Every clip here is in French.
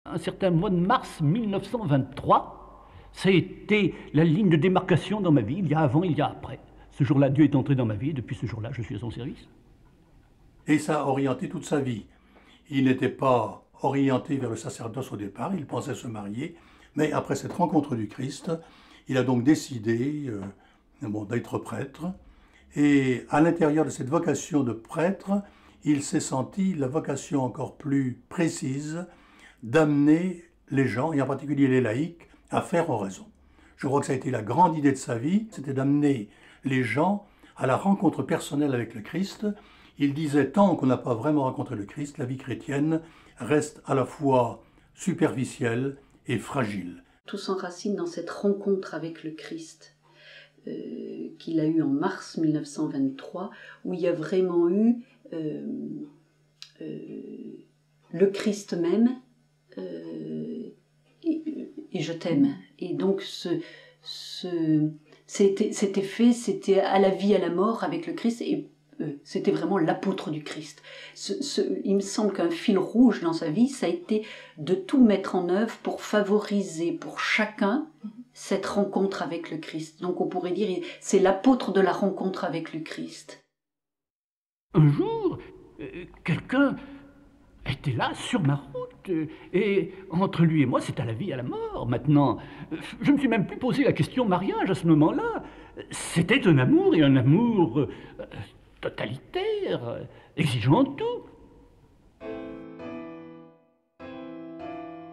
Un certain mois de mars 1923, ça a été la ligne de démarcation dans ma vie, il y a avant, il y a après. Ce jour-là, Dieu est entré dans ma vie, et depuis ce jour-là, je suis à son service. Et ça a orienté toute sa vie. Il n'était pas orienté vers le sacerdoce au départ, il pensait se marier, mais après cette rencontre du Christ, il a donc décidé d'être prêtre. Et à l'intérieur de cette vocation de prêtre, il s'est senti la vocation encore plus précise d'amener les gens, et en particulier les laïcs, à faire oraison. Je crois que ça a été la grande idée de sa vie, c'était d'amener les gens à la rencontre personnelle avec le Christ. Il disait, tant qu'on n'a pas vraiment rencontré le Christ, la vie chrétienne reste à la fois superficielle et fragile. Tout s'enracine dans cette rencontre avec le Christ qu'il a eue en mars 1923, où il y a vraiment eu le Christ même, et je t'aime. Et donc c'était fait, c'était à la vie, à la mort avec le Christ, et c'était vraiment l'apôtre du Christ. Il me semble qu'un fil rouge dans sa vie, ça a été de tout mettre en œuvre pour favoriser pour chacun cette rencontre avec le Christ. Donc on pourrait dire, c'est l'apôtre de la rencontre avec le Christ. Un jour, quelqu'un était là, sur ma route, et entre lui et moi, c'est à la vie, à la mort. Maintenant, je ne me suis même plus posé la question mariage à ce moment-là. C'était un amour, et un amour totalitaire, exigeant de tout.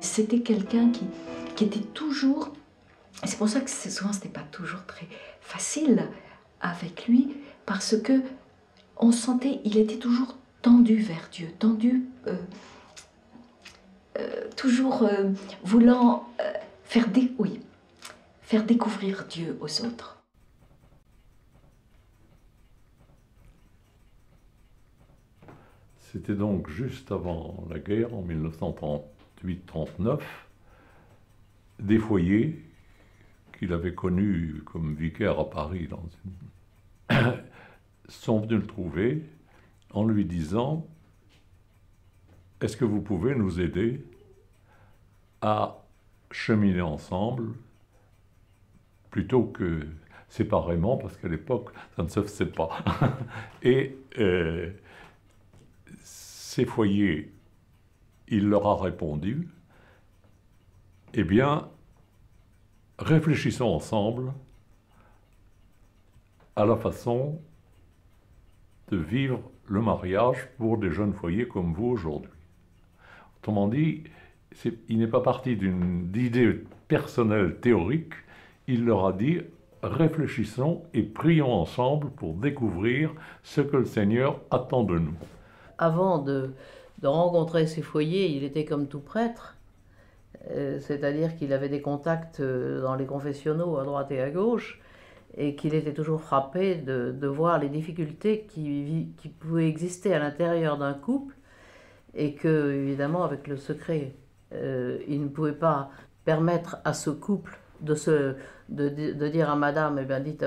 C'était quelqu'un qui était toujours... C'est pour ça que souvent, ce n'était pas toujours très facile avec lui, parce que on sentait, il était toujours tendu vers Dieu, tendu, toujours voulant faire découvrir Dieu aux autres. C'était donc juste avant la guerre, en 1938-39, des foyers qu'il avait connus comme vicaire à Paris sont venus le trouver en lui disant « Est-ce que vous pouvez nous aider à cheminer ensemble plutôt que séparément, parce qu'à l'époque, ça ne se faisait pas. » Et ces foyers, il leur a répondu « Eh bien, réfléchissons ensemble à la façon de vivre le mariage pour des jeunes foyers comme vous aujourd'hui. » Autrement dit, il n'est pas parti d'une idée personnelle théorique, il leur a dit « Réfléchissons et prions ensemble pour découvrir ce que le Seigneur attend de nous. » Avant de rencontrer ces foyers, il était comme tout prêtre, c'est-à-dire qu'il avait des contacts dans les confessionnaux à droite et à gauche, et qu'il était toujours frappé de voir les difficultés qui pouvaient exister à l'intérieur d'un couple, et que, évidemment, avec le secret, il ne pouvait pas permettre à ce couple de dire à madame, eh bien, dites,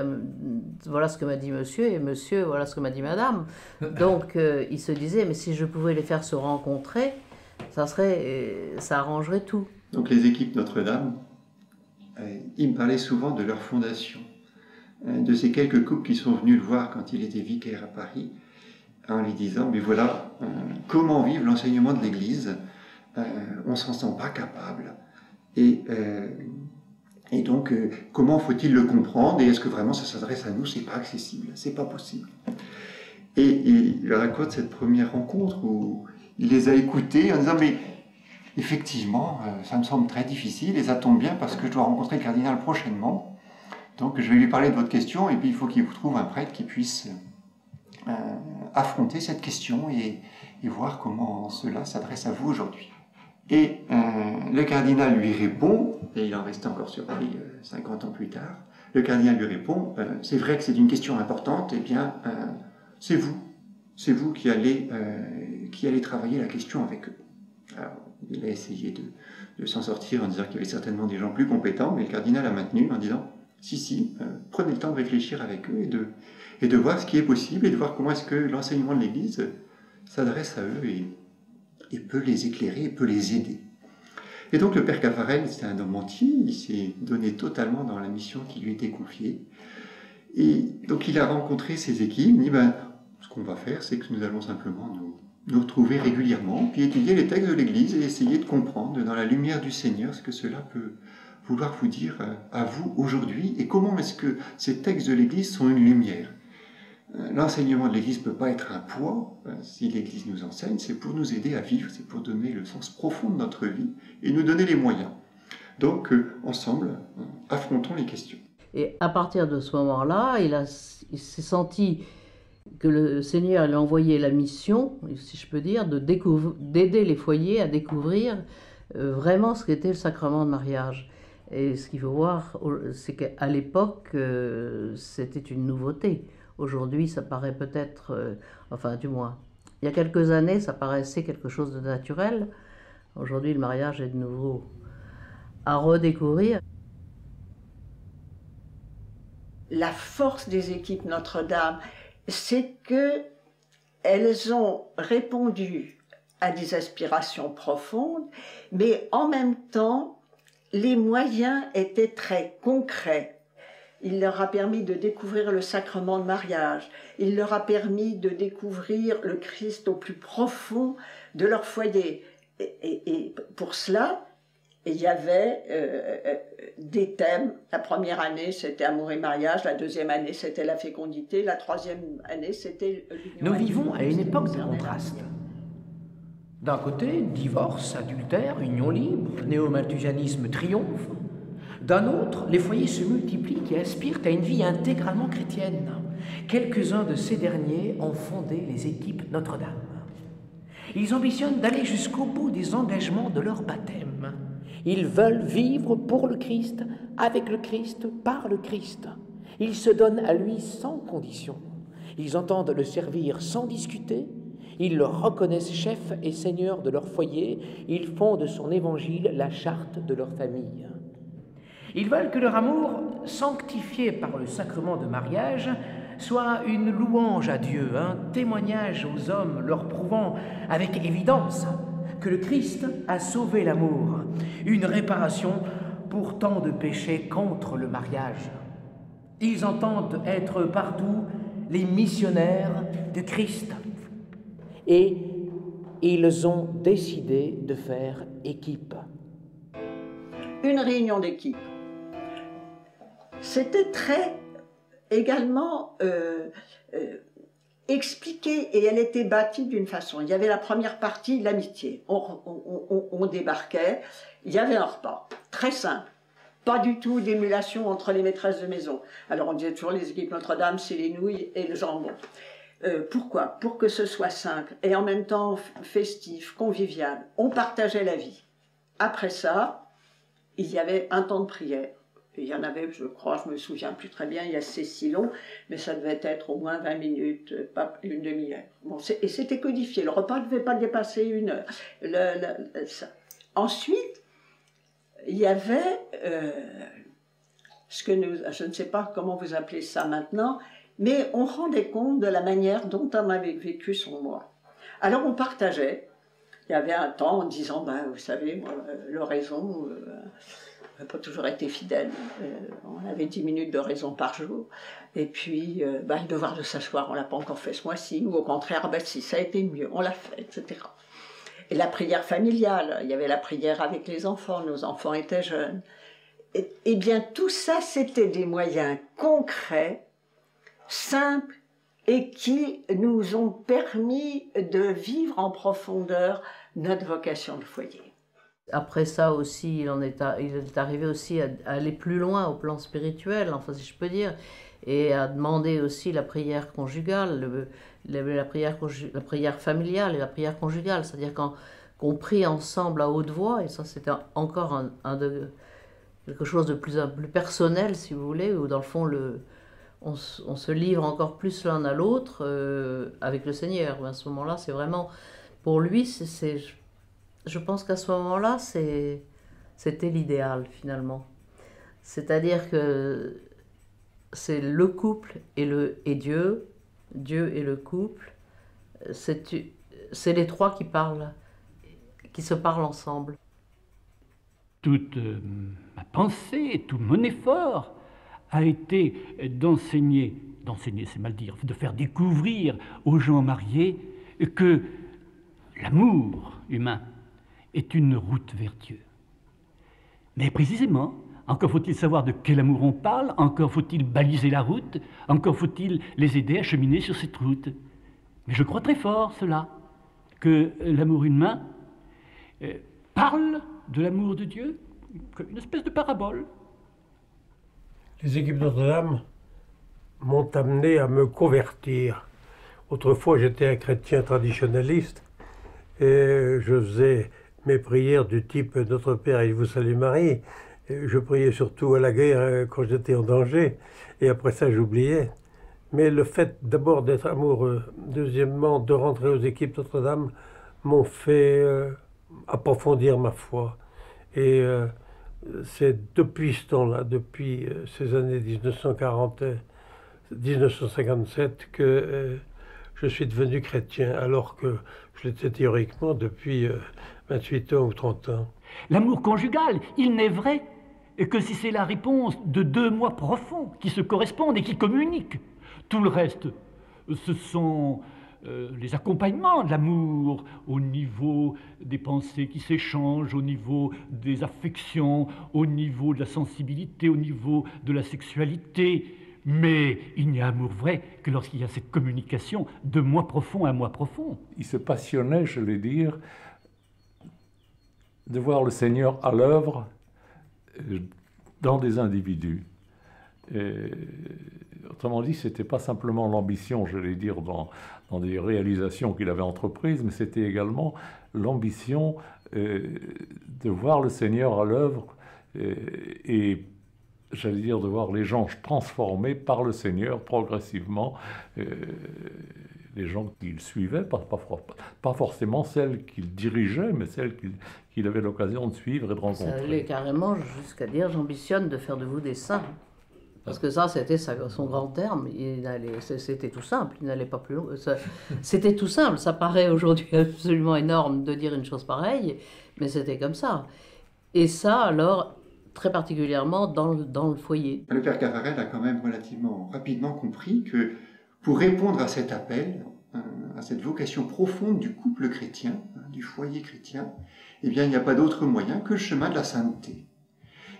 voilà ce que m'a dit monsieur, et monsieur, voilà ce que m'a dit madame. Donc, il se disait, mais si je pouvais les faire se rencontrer, ça arrangerait tout. Donc, les équipes Notre-Dame, ils me parlaient souvent de leur fondation, de ces quelques couples qui sont venus le voir quand il était vicaire à Paris, en lui disant, mais voilà, comment vivre l'enseignement de l'Église, on ne s'en sent pas capable, et donc, comment faut-il le comprendre, et est-ce que vraiment ça s'adresse à nous, c'est pas accessible, c'est pas possible. Et il raconte cette première rencontre où il les a écoutés en disant, mais effectivement, ça me semble très difficile, et ça tombe bien parce que je dois rencontrer le cardinal prochainement, donc je vais lui parler de votre question, et puis il faut qu'il vous trouve un prêtre qui puisse affronter cette question et voir comment cela s'adresse à vous aujourd'hui. Et le cardinal lui répond, et il en reste encore sur Paris 50 ans plus tard, le cardinal lui répond, c'est vrai que c'est une question importante, eh bien, c'est vous qui allez travailler la question avec eux. Alors, il a essayé de s'en sortir en disant qu'il y avait certainement des gens plus compétents, mais le cardinal a maintenu en disant, si, prenez le temps de réfléchir avec eux et de voir ce qui est possible, et de voir comment est-ce que l'enseignement de l'Église s'adresse à eux et peut les éclairer, et peut les aider. Et donc le père Cavarel, c'était un homme entier, il s'est donné totalement dans la mission qui lui était confiée. Et donc il a rencontré ses équipes, il dit, ce qu'on va faire, c'est que nous allons simplement nous retrouver régulièrement, puis étudier les textes de l'Église et essayer de comprendre dans la lumière du Seigneur ce que cela peut vouloir vous dire à vous aujourd'hui, et comment est-ce que ces textes de l'Église sont une lumière. L'enseignement de l'Église ne peut pas être un poids. Si l'Église nous enseigne, c'est pour nous aider à vivre, c'est pour donner le sens profond de notre vie et nous donner les moyens. Donc, ensemble, affrontons les questions. Et à partir de ce moment-là, il s'est senti que le Seigneur lui a envoyé la mission, si je peux dire, d'aider les foyers à découvrir vraiment ce qu'était le sacrement de mariage. Et ce qu'il faut voir, c'est qu'à l'époque, c'était une nouveauté. Aujourd'hui, ça paraît peut-être, enfin du moins, il y a quelques années, ça paraissait quelque chose de naturel. Aujourd'hui, le mariage est de nouveau à redécouvrir. La force des équipes Notre-Dame, c'est qu'elles ont répondu à des aspirations profondes, mais en même temps, les moyens étaient très concrets. Il leur a permis de découvrir le sacrement de mariage. Il leur a permis de découvrir le Christ au plus profond de leur foyer. Et pour cela, il y avait des thèmes. La première année, c'était amour et mariage. La deuxième année, c'était la fécondité. La troisième année, c'était l'union. Nous vivons à une époque de contraste. D'un côté, divorce, adultère, union libre, néo-malthusianisme triomphe. D'un autre, les foyers se multiplient et aspirent à une vie intégralement chrétienne. Quelques-uns de ces derniers ont fondé les équipes Notre-Dame. Ils ambitionnent d'aller jusqu'au bout des engagements de leur baptême. Ils veulent vivre pour le Christ, avec le Christ, par le Christ. Ils se donnent à lui sans condition. Ils entendent le servir sans discuter. Ils le reconnaissent chef et seigneur de leur foyer. Ils font de son évangile la charte de leur famille. Ils veulent que leur amour, sanctifié par le sacrement de mariage, soit une louange à Dieu, un témoignage aux hommes leur prouvant avec évidence que le Christ a sauvé l'amour, une réparation pour tant de péchés contre le mariage. Ils entendent être partout les missionnaires de Christ. Et ils ont décidé de faire équipe. Une réunion d'équipe. C'était très également expliqué et elle était bâtie d'une façon. Il y avait la première partie, l'amitié. On débarquait, il y avait un repas, très simple. Pas du tout d'émulation entre les maîtresses de maison. Alors on disait toujours les équipes Notre-Dame, c'est les nouilles et le jambon. Pourquoi? Pour que ce soit simple et en même temps festif, convivial. On partageait la vie. Après ça, il y avait un temps de prière. Il y en avait, je crois, je me souviens plus très bien, il y a c'est si long, mais ça devait être au moins 20 minutes, pas une demi-heure. Bon, et c'était codifié, le repas ne devait pas dépasser une heure. Ensuite, il y avait ce que je ne sais pas comment vous appelez ça maintenant, mais on rendait compte de la manière dont on avait vécu son mois. Alors on partageait, il y avait un temps en disant, vous savez, moi, l'oraison... on n'a pas toujours été fidèle. On avait 10 minutes de raison par jour. Et puis, le devoir de s'asseoir, on ne l'a pas encore fait ce mois-ci. Ou au contraire, si ça a été mieux, on l'a fait, etc. Et la prière familiale, il y avait la prière avec les enfants, nos enfants étaient jeunes. Et bien, tout ça, c'était des moyens concrets, simples, et qui nous ont permis de vivre en profondeur notre vocation de foyer. Après ça aussi, il est arrivé aussi à aller plus loin au plan spirituel, enfin si je peux dire, et à demander aussi la prière conjugale, la prière familiale et la prière conjugale, c'est-à-dire qu'on prie ensemble à haute voix, et ça c'était encore quelque chose de plus personnel si vous voulez, où dans le fond on se livre encore plus l'un à l'autre avec le Seigneur. À ce moment-là, c'est vraiment, pour lui, je pense qu'à ce moment-là, c'était l'idéal, finalement. C'est-à-dire que c'est le couple et Dieu, Dieu et le couple, c'est les trois qui se parlent ensemble. toute ma pensée, tout mon effort a été d'enseigner c'est mal dire, de faire découvrir aux gens mariés que l'amour humain est une route vers Dieu. Mais précisément, encore faut-il savoir de quel amour on parle, encore faut-il baliser la route, encore faut-il les aider à cheminer sur cette route. Mais je crois très fort cela, que l'amour humain parle de l'amour de Dieu comme une espèce de parabole. Les équipes Notre-Dame m'ont amené à me convertir. Autrefois, j'étais un chrétien traditionnaliste et je faisais mes prières du type « Notre Père, il vous salue Marie ». Je priais surtout à la guerre quand j'étais en danger et après ça, j'oubliais. Mais le fait d'abord d'être amoureux, deuxièmement de rentrer aux équipes Notre-Dame, m'ont fait approfondir ma foi. Et c'est depuis ce temps-là, depuis ces années 1957, que je suis devenu chrétien, alors que je l'étais théoriquement depuis 28 ans ou 30 ans. L'amour conjugal, il n'est vrai que si c'est la réponse de deux moi profonds qui se correspondent et qui communiquent. Tout le reste, ce sont les accompagnements de l'amour au niveau des pensées qui s'échangent, au niveau des affections, au niveau de la sensibilité, au niveau de la sexualité. Mais il n'y a amour vrai que lorsqu'il y a cette communication de moi profond à moi profond. Il se passionnait, je vais dire, de voir le Seigneur à l'œuvre dans des individus. Et, autrement dit, ce n'était pas simplement l'ambition, je vais dire, dans des réalisations qu'il avait entreprises, mais c'était également l'ambition de voir le Seigneur à l'œuvre et j'allais dire, de voir les gens transformés par le Seigneur progressivement, les gens qu'il suivait, pas forcément celles qu'il dirigeait, mais celles qu'il avait l'occasion de suivre et de rencontrer. Ça allait carrément jusqu'à dire « j'ambitionne de faire de vous des saints ». Parce que ça, c'était son grand terme, c'était tout simple, il n'allait pas plus loin. C'était tout simple, ça paraît aujourd'hui absolument énorme de dire une chose pareille, mais c'était comme ça. Et ça, alors, très particulièrement dans le foyer. Le père Caffarel a quand même relativement rapidement compris que pour répondre à cet appel, à cette vocation profonde du couple chrétien, du foyer chrétien, eh bien, il n'y a pas d'autre moyen que le chemin de la sainteté.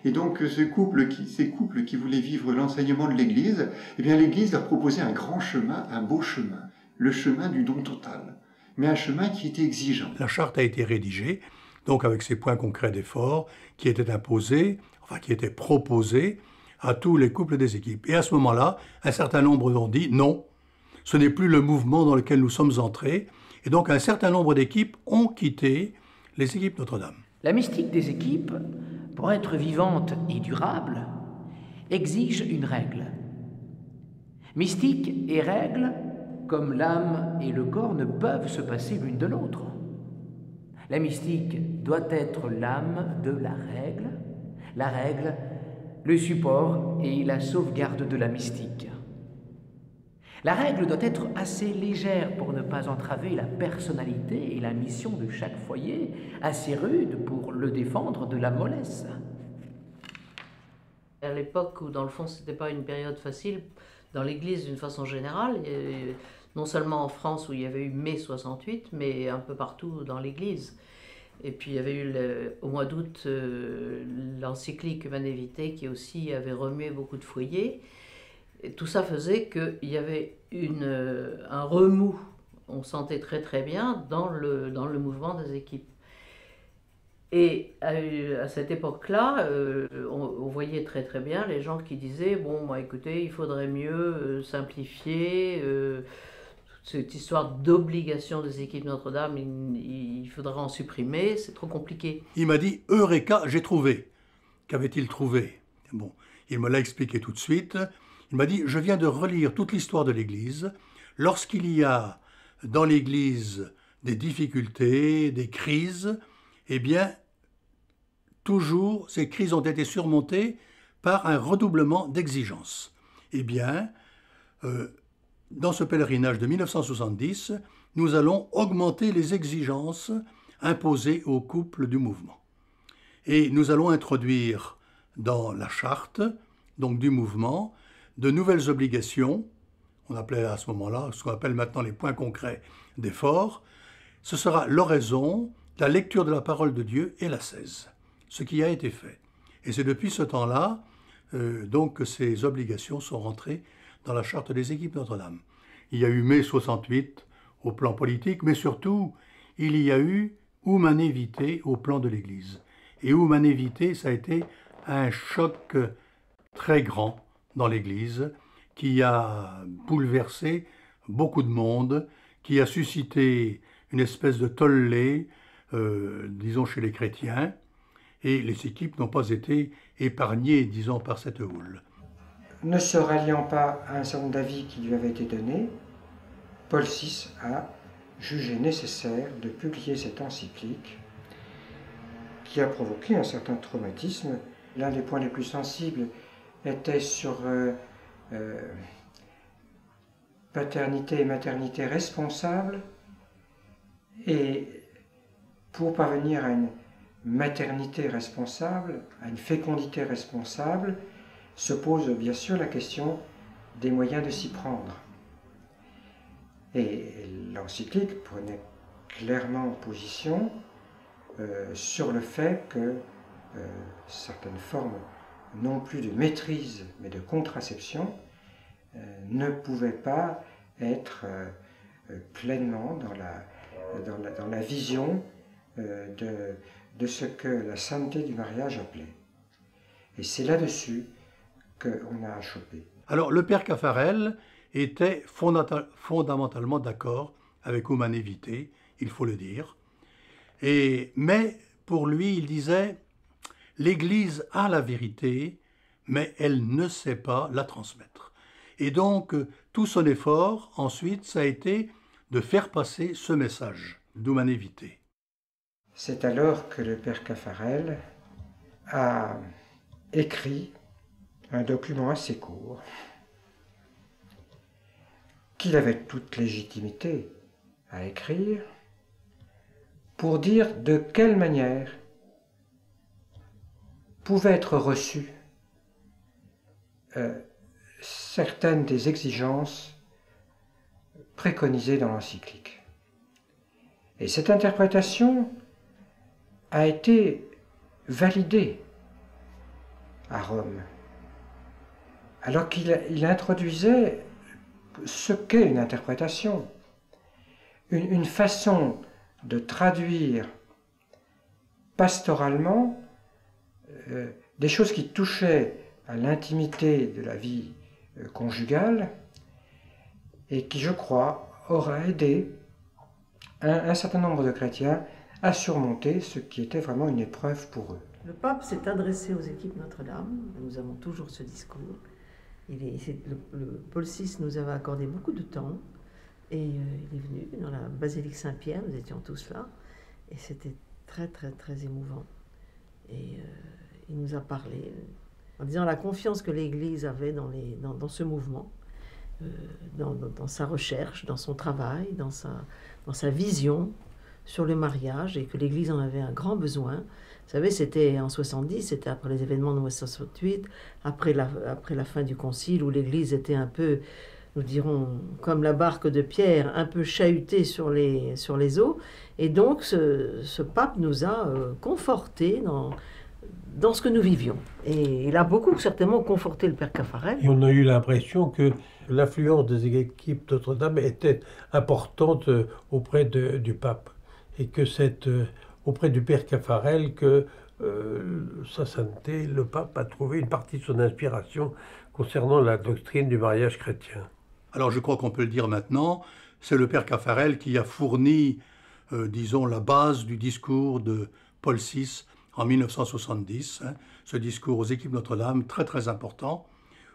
Et donc, ces couples qui voulaient vivre l'enseignement de l'Église, eh bien, l'Église leur proposait un grand chemin, un beau chemin, le chemin du don total, mais un chemin qui était exigeant. La charte a été rédigée, donc avec ces points concrets d'effort qui étaient imposés, enfin qui étaient proposés à tous les couples des équipes. Et à ce moment-là, un certain nombre ont dit non, ce n'est plus le mouvement dans lequel nous sommes entrés, et donc un certain nombre d'équipes ont quitté les équipes Notre-Dame. La mystique des équipes, pour être vivante et durable, exige une règle. Mystique et règle, comme l'âme et le corps, ne peuvent se passer l'une de l'autre. La mystique doit être l'âme de la règle, le support et la sauvegarde de la mystique. La règle doit être assez légère pour ne pas entraver la personnalité et la mission de chaque foyer, assez rude pour le défendre de la mollesse. À l'époque où, dans le fond, c'était pas une période facile, dans l'Église d'une façon générale, non seulement en France où il y avait eu mai 68, mais un peu partout dans l'Église. Et puis il y avait eu au mois d'août l'encyclique Humanae Vitae qui aussi avait remué beaucoup de foyers. Et tout ça faisait qu'il y avait un remous, on sentait très très bien dans le mouvement des équipes. Et à cette époque-là, on voyait très très bien les gens qui disaient « bon, bah, écoutez, il faudrait mieux simplifier cette histoire d'obligation des équipes Notre-Dame, il faudra en supprimer, c'est trop compliqué. » Il m'a dit « Eureka, j'ai trouvé ». Qu'avait-il trouvé? Bon, il me l'a expliqué tout de suite. Il m'a dit « Je viens de relire toute l'histoire de l'Église. Lorsqu'il y a dans l'Église des difficultés, des crises, eh bien, toujours, ces crises ont été surmontées par un redoublement d'exigence. Eh bien, dans ce pèlerinage de 1970, nous allons augmenter les exigences imposées aux couples du mouvement. Et nous allons introduire dans la charte, donc du mouvement, de nouvelles obligations. On appelait à ce moment-là ce qu'on appelle maintenant les points concrets d'effort. Ce sera l'oraison, la lecture de la parole de Dieu et l'ascèse, ce qui a été fait. Et c'est depuis ce temps-là donc que ces obligations sont rentrées dans la charte des équipes Notre-Dame. Il y a eu mai 68 au plan politique, mais surtout, il y a eu Humanité Vitae au plan de l'Église. Et Humanité Vitae, ça a été un choc très grand dans l'Église, qui a bouleversé beaucoup de monde, qui a suscité une espèce de tollé, disons, chez les chrétiens, et les équipes n'ont pas été épargnées, disons, par cette houle. Ne se ralliant pas à un certain nombre d'avis qui lui avaient été donnés, Paul VI a jugé nécessaire de publier cette encyclique qui a provoqué un certain traumatisme. L'un des points les plus sensibles était sur paternité et maternité responsables, et pour parvenir à une maternité responsable, à une fécondité responsable, se pose bien sûr la question des moyens de s'y prendre. Et l'encyclique prenait clairement position sur le fait que certaines formes, non plus de maîtrise, mais de contraception, ne pouvaient pas être pleinement dans la vision de ce que la sainteté du mariage appelait. Et c'est là-dessus qu'on a achoppé. Alors, le père Caffarel était fondamentalement d'accord avec Humanité Vitae, il faut le dire. Mais pour lui, il disait, l'Église a la vérité, mais elle ne sait pas la transmettre. Et donc, tout son effort, ensuite, ça a été de faire passer ce message d'Humanité Vitae. C'est alors que le père Caffarel a écrit un document assez court, qu'il avait toute légitimité à écrire, pour dire de quelle manière pouvaient être reçues certaines des exigences préconisées dans l'encyclique. Et cette interprétation a été validée à Rome, alors qu'il introduisait ce qu'est une interprétation, une façon de traduire pastoralement des choses qui touchaient à l'intimité de la vie conjugale et qui, je crois, aura aidé un certain nombre de chrétiens à surmonter ce qui était vraiment une épreuve pour eux. Le pape s'est adressé aux équipes Notre-Dame, nous avons toujours ce discours. Paul VI nous avait accordé beaucoup de temps, et il est venu dans la basilique Saint-Pierre, nous étions tous là, et c'était très très très émouvant. Et il nous a parlé en disant la confiance que l'Église avait dans ce mouvement, dans sa recherche, dans son travail, dans sa vision sur le mariage, et que l'Église en avait un grand besoin. Vous savez, c'était en 70, c'était après les événements de 1968, après la fin du Concile, où l'Église était un peu, nous dirons, comme la barque de Pierre, un peu chahutée sur les eaux. Et donc, ce pape nous a confortés dans ce que nous vivions. Et il a beaucoup, certainement, conforté le père Caffarel. Et on a eu l'impression que l'influence des équipes Notre-Dame était importante auprès du pape. Et que c'est auprès du père Caffarel que sa sainteté, le pape a trouvé une partie de son inspiration concernant la doctrine du mariage chrétien. Alors je crois qu'on peut le dire maintenant, c'est le père Caffarel qui a fourni, disons, la base du discours de Paul VI en 1970, ce discours aux équipes Notre-Dame très très important,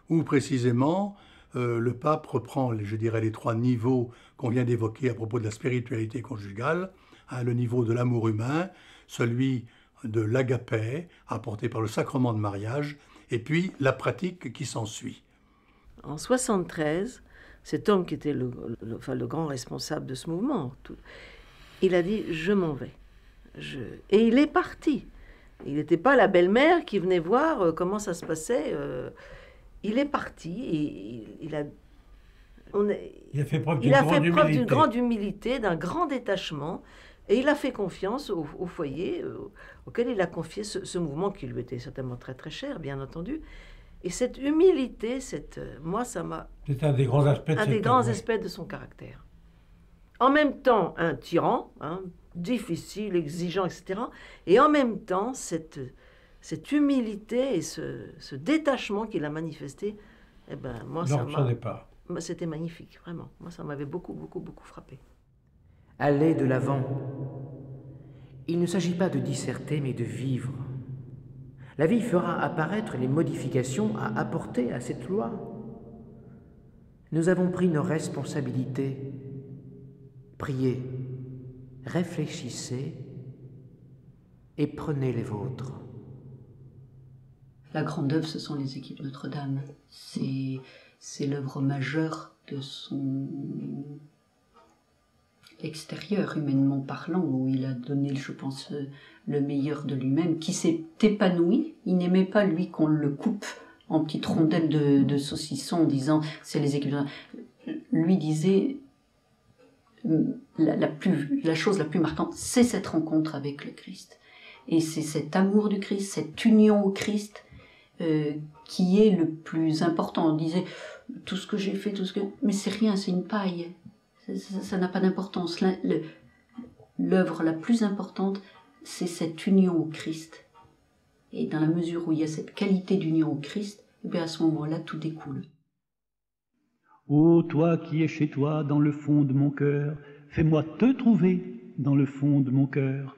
où précisément le pape reprend, je dirais, les trois niveaux qu'on vient d'évoquer à propos de la spiritualité conjugale, le niveau de l'amour humain, celui de l'agapé, apporté par le sacrement de mariage, et puis la pratique qui s'ensuit. En 1973, cet homme qui était le grand responsable de ce mouvement, il a dit « je m'en vais ». Et il est parti Il n'était pas la belle-mère qui venait voir comment ça se passait. Il est parti et il a fait preuve d'une grande humilité, d'un grand détachement, et il a fait confiance au foyer auquel il a confié ce mouvement qui lui était certainement très très cher, bien entendu. Et cette humilité, moi, ça m'a... C'est un des grands aspects de son caractère. En même temps, un tyran, difficile, exigeant, etc. Et en même temps, cette humilité et ce détachement qu'il a manifesté, eh ben, moi, c'était magnifique, vraiment. Moi, ça m'avait beaucoup, beaucoup, beaucoup frappé. Aller de l'avant. Il ne s'agit pas de disserter, mais de vivre. La vie fera apparaître les modifications à apporter à cette loi. Nous avons pris nos responsabilités. Priez, réfléchissez et prenez les vôtres. La grande œuvre, ce sont les équipes Notre-Dame. C'est l'œuvre majeure de son extérieur, humainement parlant, où il a donné, je pense, le meilleur de lui-même, qui s'est épanoui. Il n'aimait pas, lui, qu'on le coupe en petites rondelles de saucisson en disant « c'est les équipes Notre-Dame ». Lui disait la chose la plus marquante, c'est cette rencontre avec le Christ. Et c'est cet amour du Christ, cette union au Christ qui est le plus important. On disait tout ce que j'ai fait, mais c'est rien, c'est une paille. Ça n'a pas d'importance. L'œuvre la plus importante, c'est cette union au Christ. Et dans la mesure où il y a cette qualité d'union au Christ, eh bien à ce moment-là, tout découle. Ô toi qui es chez toi dans le fond de mon cœur, fais-moi te trouver dans le fond de mon cœur.